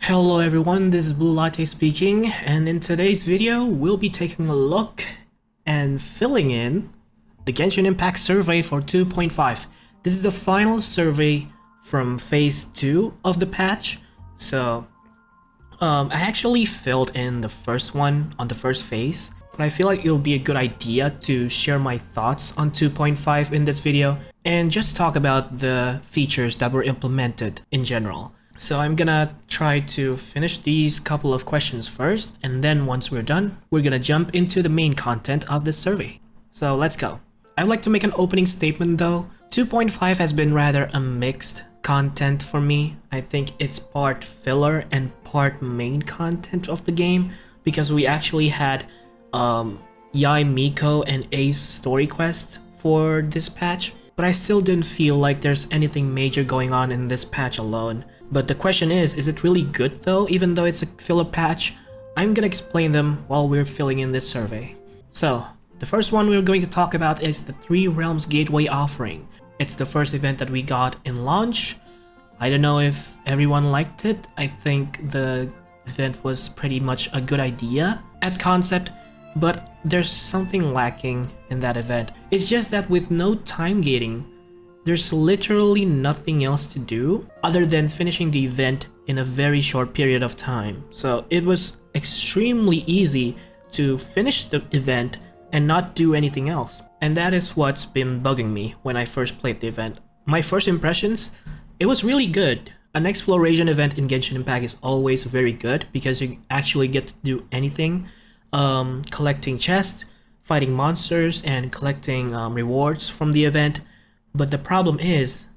Hello everyone, this is Blue Latte speaking, and in today's video, we'll be taking a look and filling in the Genshin Impact survey for 2.5. This is the final survey from phase 2 of the patch, so I actually filled in the first one on the first phase, but I feel like it'll be a good idea to share my thoughts on 2.5 in this video, and just talk about the features that were implemented in general. So I'm gonna try to finish these couple of questions first, and then once we're done, we're gonna jump into the main content of this survey. So let's go. I'd like to make an opening statement though. 2.5 has been rather a mixed content for me. I think it's part filler and part main content of the game, because we actually had Yai, Miko, and A's story quest for this patch, but I still didn't feel like there's anything major going on in this patch alone. But the question is it really good though, even though it's a filler patch? I'm gonna explain them while we're filling in this survey. So, the first one we're going to talk about is the Three Realms Gateway offering. It's the first event that we got in launch. I don't know if everyone liked it. I think the event was pretty much a good idea at concept, but there's something lacking in that event. It's just that with no time gating, there's literally nothing else to do other than finishing the event in a very short period of time. So it was extremely easy to finish the event and not do anything else. And that is what's been bugging me when I first played the event. My first impressions, it was really good. An exploration event in Genshin Impact is always very good because you actually get to do anything. Collecting chests, fighting monsters, and collecting rewards from the event. But the problem is,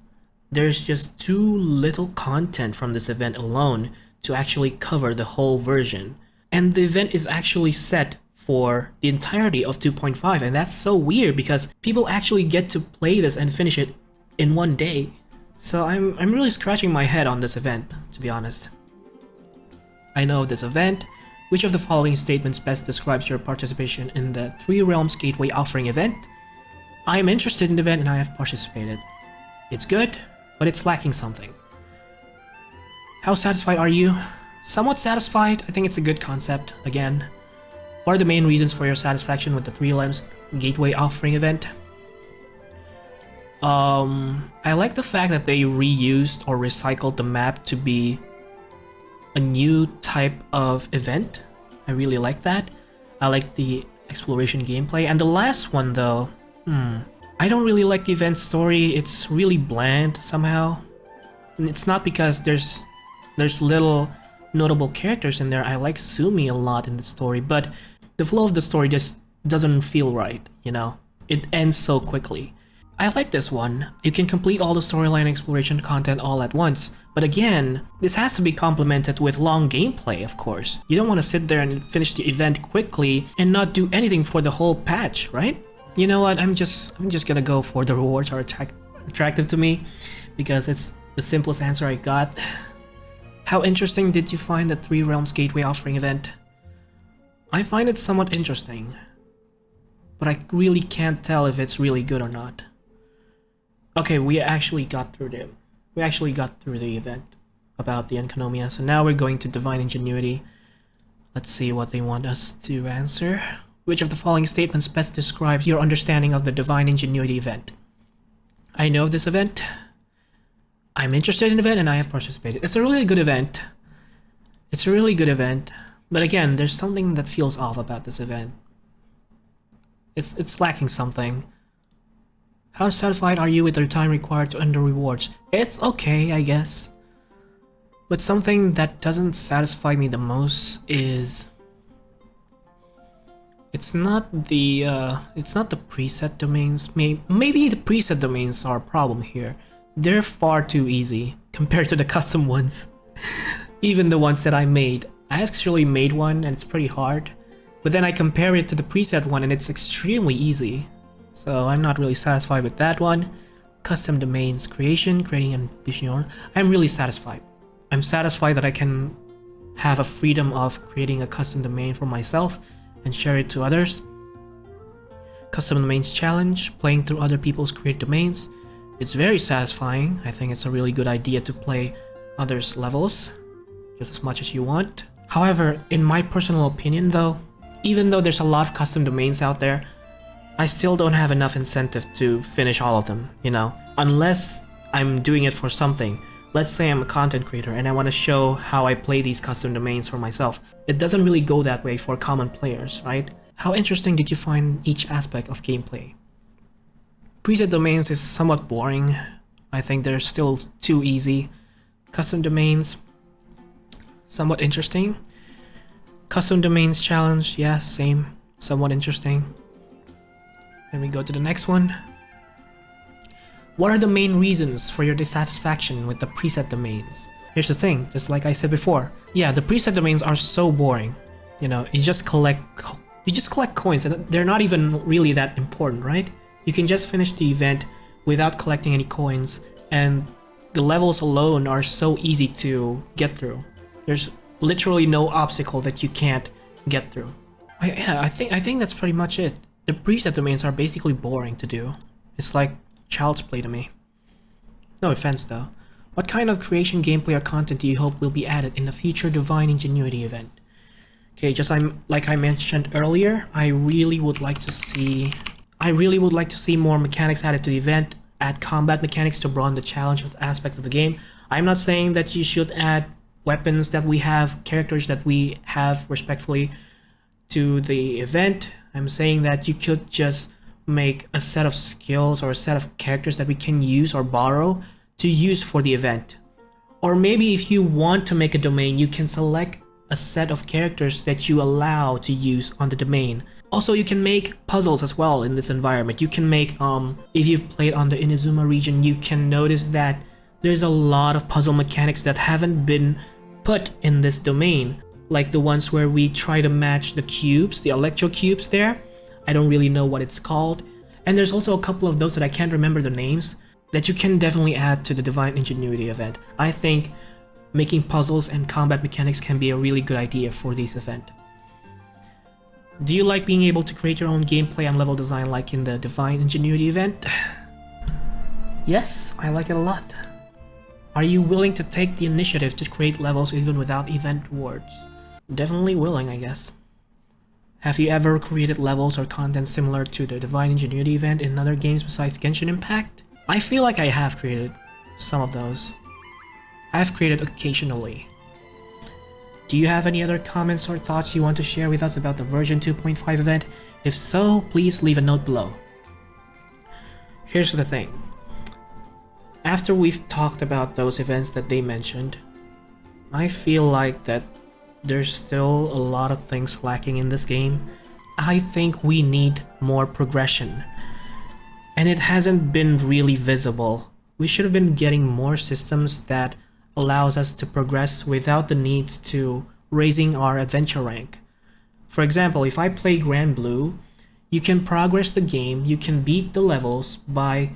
there's just too little content from this event alone to actually cover the whole version. And the event is actually set for the entirety of 2.5, and that's so weird because people actually get to play this and finish it in one day. So I'm really scratching my head on this event, to be honest. I know this event. Which of the following statements best describes your participation in the Three Realms Gateway offering event? I am interested in the event and I have participated. It's good, but it's lacking something. How satisfied are you? Somewhat satisfied. I think it's a good concept, again. What are the main reasons for your satisfaction with the Three Realms Gateway offering event? I like the fact that they reused or recycled the map to be a new type of event. I really like that. I like the exploration gameplay. And the last one though, I don't really like the event story. It's really bland somehow. And it's not because there's little notable characters in there. I like Sumi a lot in the story, but the flow of the story just doesn't feel right, you know? It ends so quickly. I like this one. You can complete all the storyline exploration content all at once, but again, this has to be complemented with long gameplay, of course. You don't want to sit there and finish the event quickly and not do anything for the whole patch, right? You know what, I'm just gonna go for the rewards are attractive to me, because it's the simplest answer I got. How interesting did you find the Three Realms Gateway offering event? I find it somewhat interesting, but I really can't tell if it's really good or not. Okay, we actually got through the event about the Enkanomiya, so now we're going to Divine Ingenuity. Let's see what they want us to answer. Which of the following statements best describes your understanding of the Divine Ingenuity event? I know of this event. I'm interested in the event and I have participated. It's a really good event. It's a really good event. But again, there's something that feels off about this event. It's lacking something. How satisfied are you with the time required to earn the rewards? It's okay, I guess. But something that doesn't satisfy me the most is it's not the preset domains. Maybe the preset domains are a problem here. They're far too easy compared to the custom ones. Even the ones that I made. I actually made one and it's pretty hard. But then I compare it to the preset one and it's extremely easy. So I'm not really satisfied with that one. Custom domains creation, creating and publishing. I'm really satisfied. I'm satisfied that I can have a freedom of creating a custom domain for myself and share it to others. Custom domains challenge, playing through other people's created domains. It's very satisfying. I think it's a really good idea to play others' levels. just as much as you want. However, in my personal opinion though, even though there's a lot of custom domains out there, I still don't have enough incentive to finish all of them, you know? Unless I'm doing it for something. Let's say I'm a content creator and I want to show how I play these custom domains for myself. It doesn't really go that way for common players, right? How interesting did you find each aspect of gameplay? Preset domains is somewhat boring. I think they're still too easy. Custom domains, somewhat interesting. Custom domains challenge, yeah, same, somewhat interesting. Then we go to the next one. What are the main reasons for your dissatisfaction with the preset domains? Here's the thing, just like I said before. Yeah, the preset domains are so boring. You know, you just collect coins and they're not even really that important, right? You can just finish the event without collecting any coins, and the levels alone are so easy to get through. There's literally no obstacle that you can't get through. I think that's pretty much it. The preset domains are basically boring to do. It's like child's play to me. No offense though. What kind of creation, gameplay, or content do you hope will be added in the future Divine Ingenuity event? Okay, like I mentioned earlier, I really would like to see more mechanics added to the event, add combat mechanics to broaden the challenge aspect of the game. I'm not saying that you should add weapons that we have, characters that we have respectfully to the event. I'm saying that you could just make a set of skills or a set of characters that we can use or borrow to use for the event. Or maybe if you want to make a domain, you can select a set of characters that you allow to use on the domain. Also, you can make puzzles as well in this environment. You can make, if you've played on the Inazuma region, you can notice that there's a lot of puzzle mechanics that haven't been put in this domain. Like the ones where we try to match the cubes, the electro cubes there. I don't really know what it's called. And there's also a couple of those that I can't remember the names that you can definitely add to the Divine Ingenuity event. I think making puzzles and combat mechanics can be a really good idea for this event. Do you like being able to create your own gameplay and level design like in the Divine Ingenuity event? Yes, I like it a lot. Are you willing to take the initiative to create levels even without event rewards? Definitely willing, I guess. Have you ever created levels or content similar to the Divine Ingenuity event in other games besides Genshin Impact? I feel like I have created some of those. I've created occasionally. Do you have any other comments or thoughts you want to share with us about the version 2.5 event? If so, please leave a note below. Here's the thing. After we've talked about those events that they mentioned, I feel like that there's still a lot of things lacking in this game. I think we need more progression. And it hasn't been really visible. We should have been getting more systems that allows us to progress without the need to raising our adventure rank. For example, if I play Grand Blue, you can progress the game, you can beat the levels by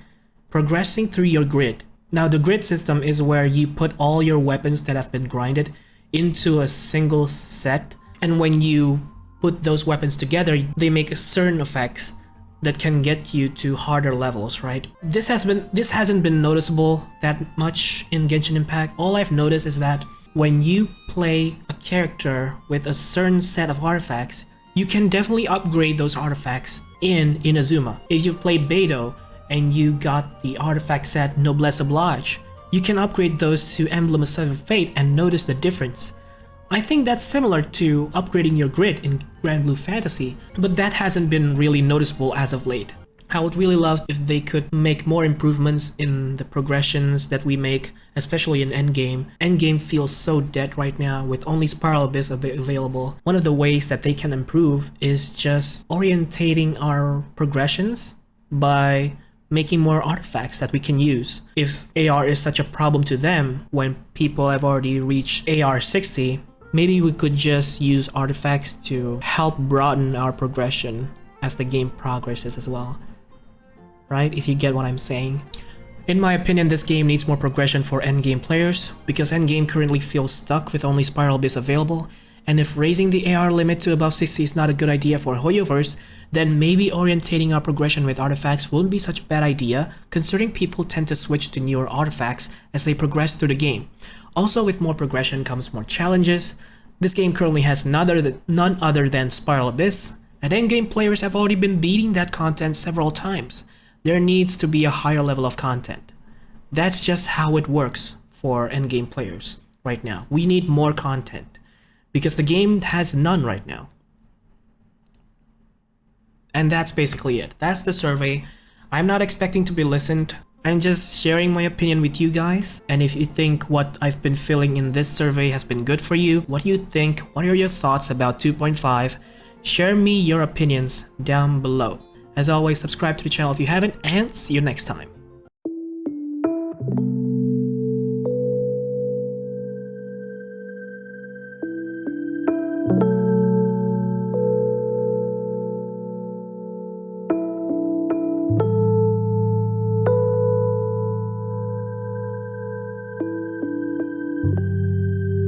progressing through your grid. Now the grid system is where you put all your weapons that have been grinded into a single set, and when you put those weapons together, they make certain effects that can get you to harder levels, right? This hasn't been noticeable that much in Genshin Impact. All I've noticed is that when you play a character with a certain set of artifacts, you can definitely upgrade those artifacts in Inazuma. If you've played Beidou and you got the artifact set Noblesse Oblige, you can upgrade those to Emblem of Seven Fate and notice the difference. I think that's similar to upgrading your grid in Grand Blue Fantasy, but that hasn't been really noticeable as of late. I would really love if they could make more improvements in the progressions that we make, especially in Endgame. Endgame feels so dead right now with only Spiral Abyss available. One of the ways that they can improve is just orientating our progressions by making more artifacts that we can use. If AR is such a problem to them when people have already reached AR 60, maybe we could just use artifacts to help broaden our progression as the game progresses as well. Right? If you get what I'm saying. In my opinion, this game needs more progression for endgame players, because endgame currently feels stuck with only Spiral Abyss available, and if raising the AR limit to above 60 is not a good idea for Hoyoverse, then maybe orientating our progression with artifacts wouldn't be such a bad idea, considering people tend to switch to newer artifacts as they progress through the game. Also, with more progression comes more challenges. This game currently has none other than Spiral Abyss, and endgame players have already been beating that content several times. There needs to be a higher level of content. That's just how it works for endgame players right now. We need more content because the game has none right now. And that's basically it. That's the survey. I'm not expecting to be listened. I'm just sharing my opinion with you guys. And if you think what I've been feeling in this survey has been good for you, what do you think? What are your thoughts about 2.5? Share me your opinions down below. As always, subscribe to the channel if you haven't, and see you next time.